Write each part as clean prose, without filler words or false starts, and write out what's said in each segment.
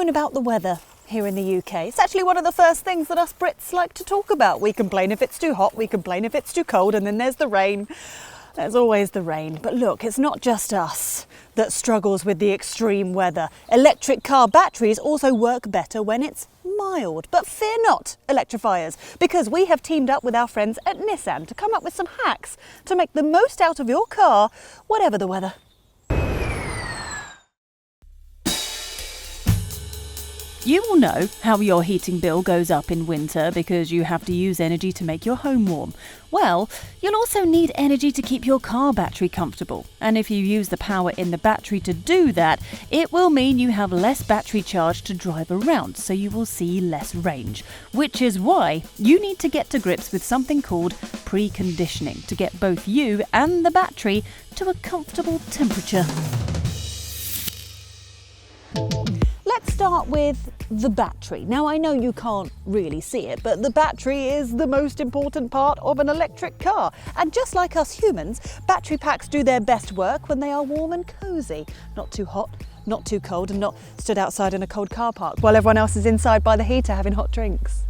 moan about the weather here in the UK. It's actually one of the first things that us Brits like to talk about. We complain if it's too hot, we complain if it's too cold, and then there's the rain. There's always the rain. But look, it's not just us that struggles with the extreme weather. Electric car batteries also work better when it's mild. But fear not, electrifiers, because we have teamed up with our friends at Nissan to come up with some hacks to make the most out of your car, whatever the weather. You will know how your heating bill goes up in winter because you have to use energy to make your home warm. Well, you'll also need energy to keep your car battery comfortable. And if you use the power in the battery to do that, it will mean you have less battery charge to drive around, so you will see less range. Which is why you need to get to grips with something called preconditioning to get both you and the battery to a comfortable temperature. Let's start with the battery. Now, I know you can't really see it, but the battery is the most important part of an electric car. And just like us humans, battery packs do their best work when they are warm and cosy. Not too hot, not too cold, and not stood outside in a cold car park while everyone else is inside by the heater having hot drinks.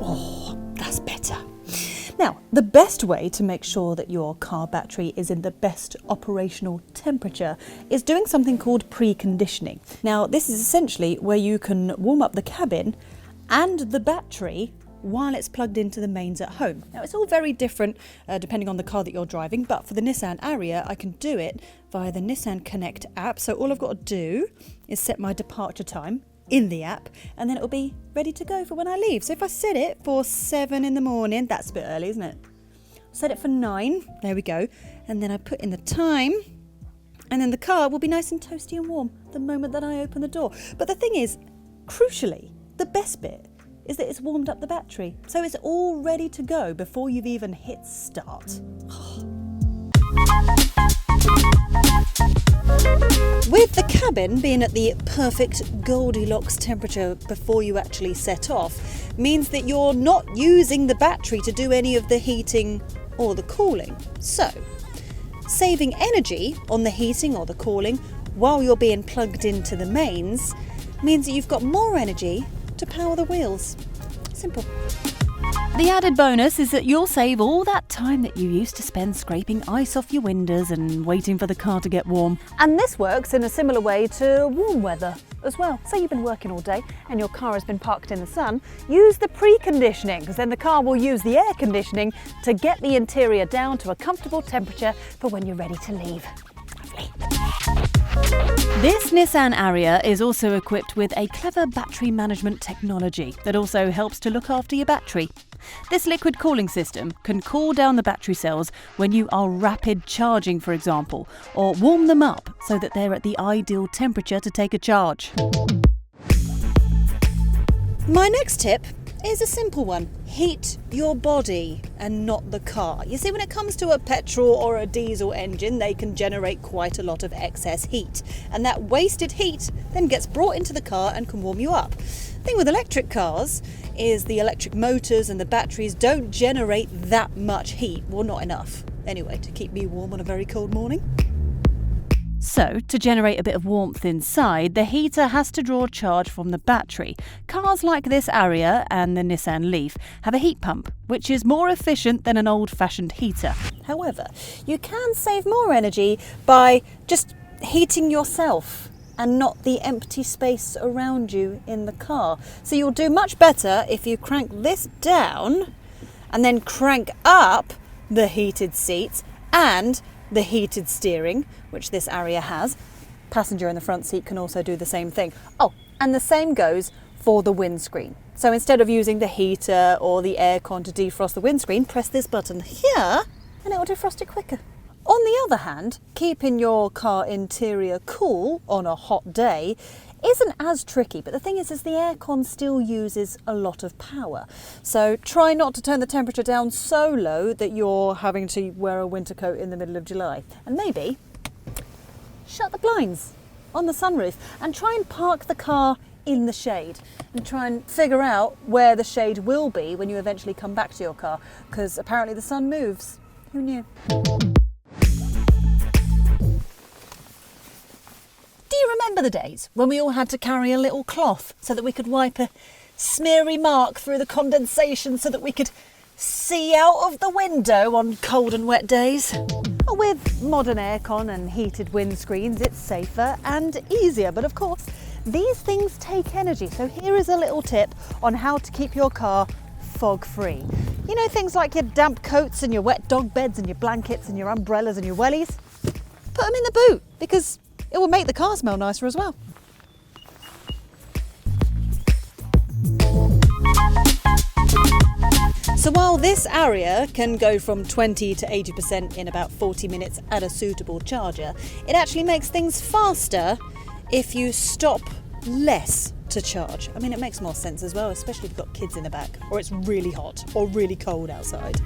Oh, that's better. Now, the best way to make sure that your car battery is in the best operational temperature is doing something called preconditioning. Now, this is essentially where you can warm up the cabin and the battery while it's plugged into the mains at home. Now, it's all very different depending on the car that you're driving, but for the Nissan Ariya, I can do it via the Nissan Connect app. So all I've got to do is set my departure time in the app, and then it'll be ready to go for when I leave. So if I set it for 7 in the morning, that's a bit early, isn't it? Set it for 9, there we go. And then I put in the time, and then the car will be nice and toasty and warm the moment that I open the door. But the thing is, crucially, the best bit is that it's warmed up the battery. So it's all ready to go before you've even hit start. With the cabin being at the perfect Goldilocks temperature before you actually set off, means that you're not using the battery to do any of the heating or the cooling. So, saving energy on the heating or the cooling while you're being plugged into the mains means that you've got more energy to power the wheels. Simple. The added bonus is that you'll save all that time that you used to spend scraping ice off your windows and waiting for the car to get warm. And this works in a similar way to warm weather as well. Say you've been working all day and your car has been parked in the sun, use the preconditioning, because then the car will use the air conditioning to get the interior down to a comfortable temperature for when you're ready to leave. Lovely. This Nissan Ariya is also equipped with a clever battery management technology that also helps to look after your battery. This liquid cooling system can cool down the battery cells when you are rapid charging, for example, or warm them up so that they're at the ideal temperature to take a charge. My next tip is a simple one. Heat your body and not the car. You see, when it comes to a petrol or a diesel engine, they can generate quite a lot of excess heat. And that wasted heat then gets brought into the car and can warm you up. The thing with electric cars is the electric motors and the batteries don't generate that much heat. Well, not enough, anyway, to keep me warm on a very cold morning. So, to generate a bit of warmth inside, the heater has to draw charge from the battery. Cars like this Ariya and the Nissan Leaf have a heat pump, which is more efficient than an old-fashioned heater. However, you can save more energy by just heating yourself and not the empty space around you in the car. So you'll do much better if you crank this down and then crank up the heated seats and the heated steering, which this Ariya has. Passenger in the front seat can also do the same thing. Oh, and the same goes for the windscreen. So instead of using the heater or the aircon to defrost the windscreen, press this button here and it will defrost it quicker. On the other hand, keeping your car interior cool on a hot day isn't as tricky, but the thing is the aircon still uses a lot of power. So try not to turn the temperature down so low that you're having to wear a winter coat in the middle of July. And maybe shut the blinds on the sunroof and try and park the car in the shade and try and figure out where the shade will be when you eventually come back to your car, because apparently the sun moves. Who knew? you remember the days when we all had to carry a little cloth so that we could wipe a smeary mark through the condensation so that we could see out of the window on cold and wet days? Well, with modern aircon and heated windscreens, it's safer and easier. But of course, these things take energy. So here is a little tip on how to keep your car fog-free. You know, things like your damp coats and your wet dog beds and your blankets and your umbrellas and your wellies? Put them in the boot because it will make the car smell nicer as well. So while this area can go from 20 to 80% in about 40 minutes at a suitable charger, it actually makes things faster if you stop less to charge. I mean, it makes more sense as well, especially if you've got kids in the back or it's really hot or really cold outside.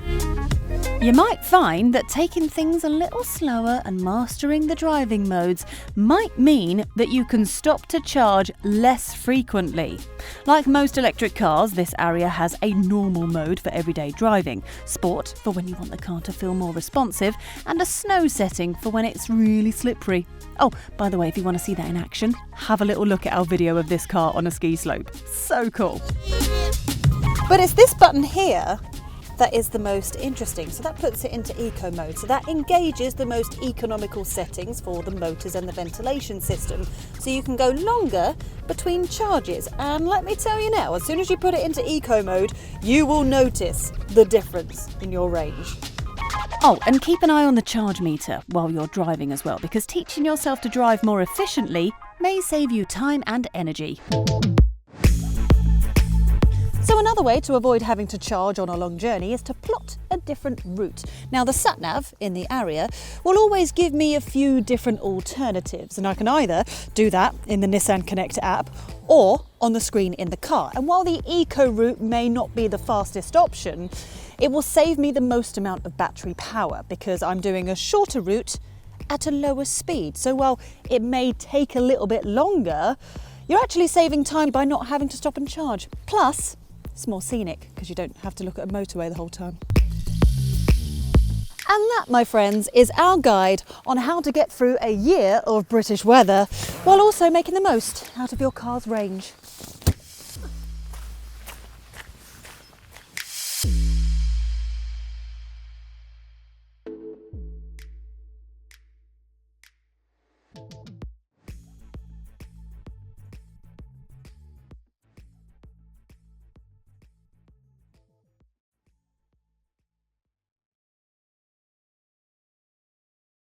You might find that taking things a little slower and mastering the driving modes might mean that you can stop to charge less frequently. Like most electric cars, this area has a normal mode for everyday driving, sport for when you want the car to feel more responsive, and a snow setting for when it's really slippery. Oh, by the way, if you want to see that in action, have a little look at our video of this car on a ski slope. So cool. But it's this button here that is the most interesting. So that puts it into eco mode. So that engages the most economical settings for the motors and the ventilation system. So you can go longer between charges. And let me tell you now, as soon as you put it into eco mode, you will notice the difference in your range. Oh, and keep an eye on the charge meter while you're driving as well, because teaching yourself to drive more efficiently may save you time and energy. So another way to avoid having to charge on a long journey is to plot a different route. Now the sat-nav in the area will always give me a few different alternatives, and I can either do that in the Nissan Connect app or on the screen in the car. And while the eco route may not be the fastest option, it will save me the most amount of battery power because I'm doing a shorter route at a lower speed. So while it may take a little bit longer, you're actually saving time by not having to stop and charge. Plus, it's more scenic because you don't have to look at a motorway the whole time. And that, my friends, is our guide on how to get through a year of British weather while also making the most out of your car's range.